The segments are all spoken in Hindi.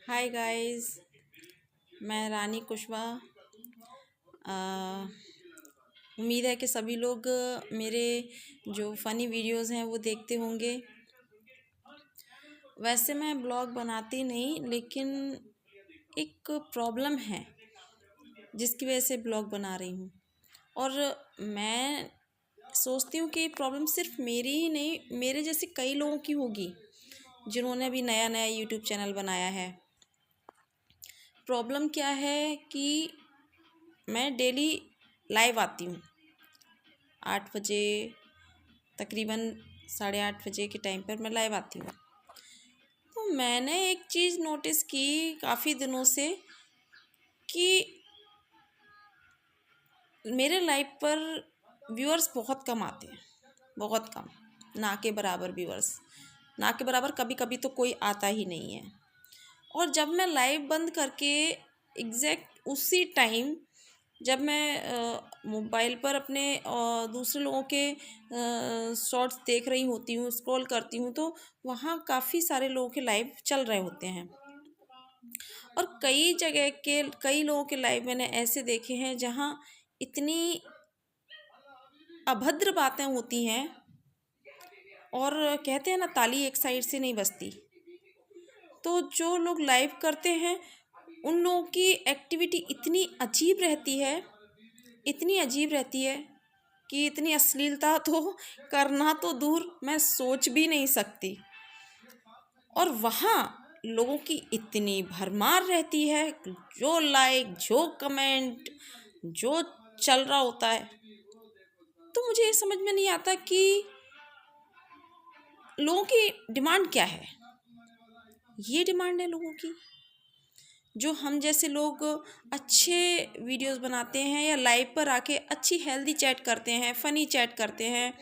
Hi guys. मैं रानी कुशवाहा। उम्मीद है कि सभी लोग मेरे जो फ़नी वीडियोस हैं वो देखते होंगे। वैसे मैं ब्लॉग बनाती नहीं, लेकिन एक प्रॉब्लम है जिसकी वजह से ब्लॉग बना रही हूँ। और मैं सोचती हूँ कि ये प्रॉब्लम सिर्फ मेरी ही नहीं, मेरे जैसे कई लोगों की होगी जिन्होंने अभी नया नया यूट्यूब चैनल बनाया है। प्रॉब्लम क्या है कि मैं डेली लाइव आती हूँ 8 बजे, तकरीबन 8:30 बजे के टाइम पर मैं लाइव आती हूँ। तो मैंने एक चीज़ नोटिस की काफ़ी दिनों से कि मेरे लाइव पर व्यूअर्स बहुत कम आते हैं, बहुत कम, ना के बराबर व्यूअर्स, ना के बराबर, कभी कभी तो कोई आता ही नहीं है। और जब मैं लाइव बंद करके एग्जैक्ट उसी टाइम जब मैं मोबाइल पर अपने दूसरे लोगों के शॉर्ट्स देख रही होती हूँ, स्क्रॉल करती हूँ, तो वहाँ काफ़ी सारे लोगों के लाइव चल रहे होते हैं। और कई जगह के कई लोगों के लाइव मैंने ऐसे देखे हैं जहाँ इतनी अभद्र बातें होती हैं, और कहते हैं ना, ताली एक साइड से नहीं बजती। तो जो लोग लाइव करते हैं उन लोगों की एक्टिविटी इतनी अजीब रहती है, इतनी अजीब रहती है कि इतनी अश्लीलता तो करना तो दूर, मैं सोच भी नहीं सकती। और वहाँ लोगों की इतनी भरमार रहती है, जो लाइक, जो कमेंट, जो चल रहा होता है। तो मुझे ये समझ में नहीं आता कि लोगों की डिमांड क्या है। ये डिमांड है लोगों की, जो हम जैसे लोग अच्छे वीडियोस बनाते हैं या लाइव पर आके अच्छी हेल्दी चैट करते हैं, फ़नी चैट करते हैं,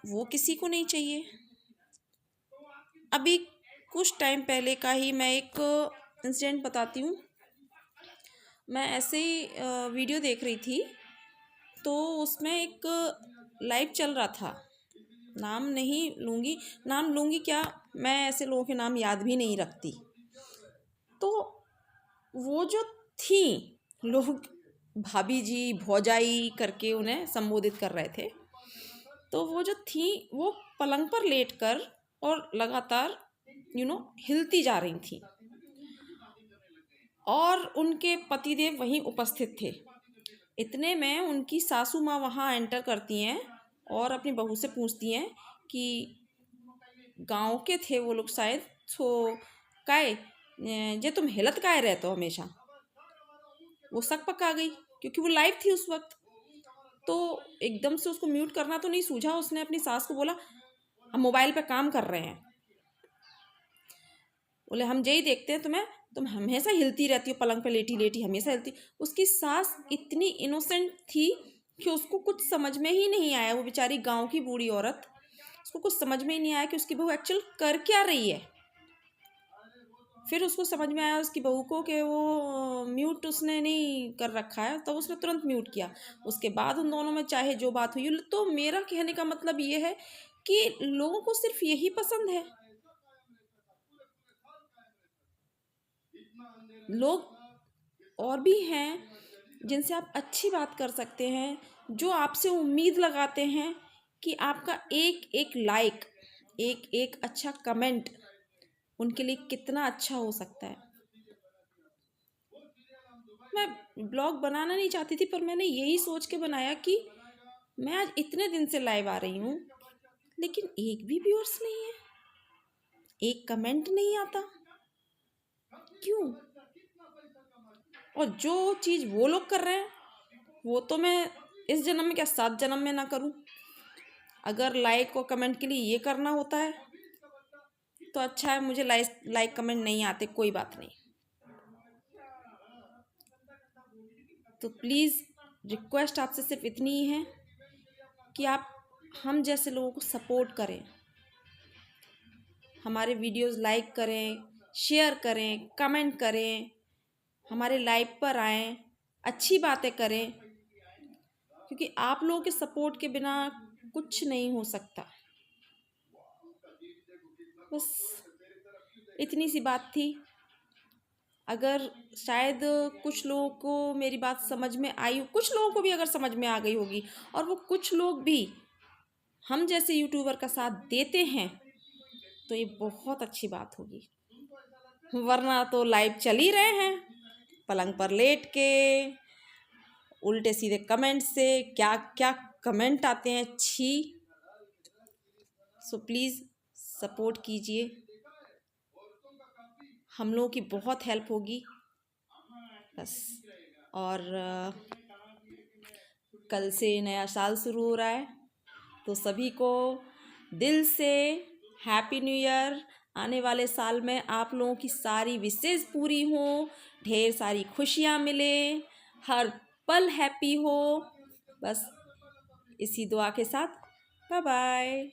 वो किसी को नहीं चाहिए। अभी कुछ टाइम पहले का ही मैं एक इंसिडेंट बताती हूँ। मैं ऐसे ही वीडियो देख रही थी, तो उसमें एक लाइव चल रहा था। नाम नहीं लूँगी, नाम लूँगी क्या, मैं ऐसे लोगों के नाम याद भी नहीं रखती। तो वो जो थी, लोग भाभी जी, भौजाई करके उन्हें संबोधित कर रहे थे। तो वो जो थी, वो पलंग पर लेटकर और लगातार हिलती जा रही थी, और उनके पतिदेव वहीं उपस्थित थे। इतने में उनकी सासू माँ वहाँ एंटर करती हैं और अपनी बहू से पूछती हैं कि गांव के थे वो लोग शायद, तो काय जे तुम हिलत काय रहते हो हमेशा। वो शक पका गई क्योंकि वो लाइव थी उस वक्त। तो एकदम से उसको म्यूट करना तो नहीं सूझा, उसने अपनी सास को बोला, हम मोबाइल पे काम कर रहे हैं। बोले, हम यही देखते हैं तुम्हें, तुम हमेशा हिलती रहती हो, पलंग पे लेटी लेटी हमेशा हिलती। उसकी सास इतनी इनोसेंट थी कि उसको कुछ समझ में ही नहीं आया। वो बेचारी गांव की बूढ़ी औरत, उसको कुछ समझ में ही नहीं आया कि उसकी बहू एक्चुअल कर क्या रही है। फिर उसको समझ में आया उसकी बहू को कि वो म्यूट उसने नहीं कर रखा है, तो उसने तुरंत म्यूट किया। उसके बाद उन दोनों में चाहे जो बात हुई। तो मेरा कहने का मतलब ये है कि लोगों को सिर्फ यही पसंद है। लोग और भी हैं जिनसे आप अच्छी बात कर सकते हैं, जो आपसे उम्मीद लगाते हैं कि आपका एक एक लाइक, एक एक अच्छा कमेंट उनके लिए कितना अच्छा हो सकता है। मैं ब्लॉग बनाना नहीं चाहती थी, पर मैंने यही सोच के बनाया कि मैं आज इतने दिन से लाइव आ रही हूँ, लेकिन एक भी व्यूअर्स नहीं है, एक कमेंट नहीं आता, क्यों? और जो चीज़ वो लोग कर रहे हैं वो तो मैं इस जन्म में क्या 7 जन्म में ना करूं। अगर लाइक और कमेंट के लिए ये करना होता है तो अच्छा है, मुझे लाइक कमेंट नहीं आते, कोई बात नहीं। तो प्लीज़ रिक्वेस्ट आपसे सिर्फ इतनी ही है कि आप हम जैसे लोगों को सपोर्ट करें, हमारे वीडियोस लाइक करें, शेयर करें, कमेंट करें, हमारे लाइव पर आएँ, अच्छी बातें करें, क्योंकि आप लोगों के सपोर्ट के बिना कुछ नहीं हो सकता। बस इतनी सी बात थी। अगर शायद कुछ लोगों को मेरी बात समझ में आई, कुछ लोगों को भी अगर समझ में आ गई होगी, और वो कुछ लोग भी हम जैसे यूट्यूबर का साथ देते हैं, तो ये बहुत अच्छी बात होगी। वरना तो लाइव चल ही रहे हैं पलंग पर लेट के, उल्टे सीधे कमेंट से क्या क्या कमेंट आते हैं, छी। सो प्लीज़ सपोर्ट कीजिए, हम लोगों की बहुत हेल्प होगी बस। और कल से नया साल शुरू हो रहा है, तो सभी को दिल से हैप्पी न्यू ईयर। आने वाले साल में आप लोगों की सारी विशेष पूरी हो, ढेर सारी खुशियाँ मिले, हर पल हैप्पी हो, बस इसी दुआ के साथ बाय बाय।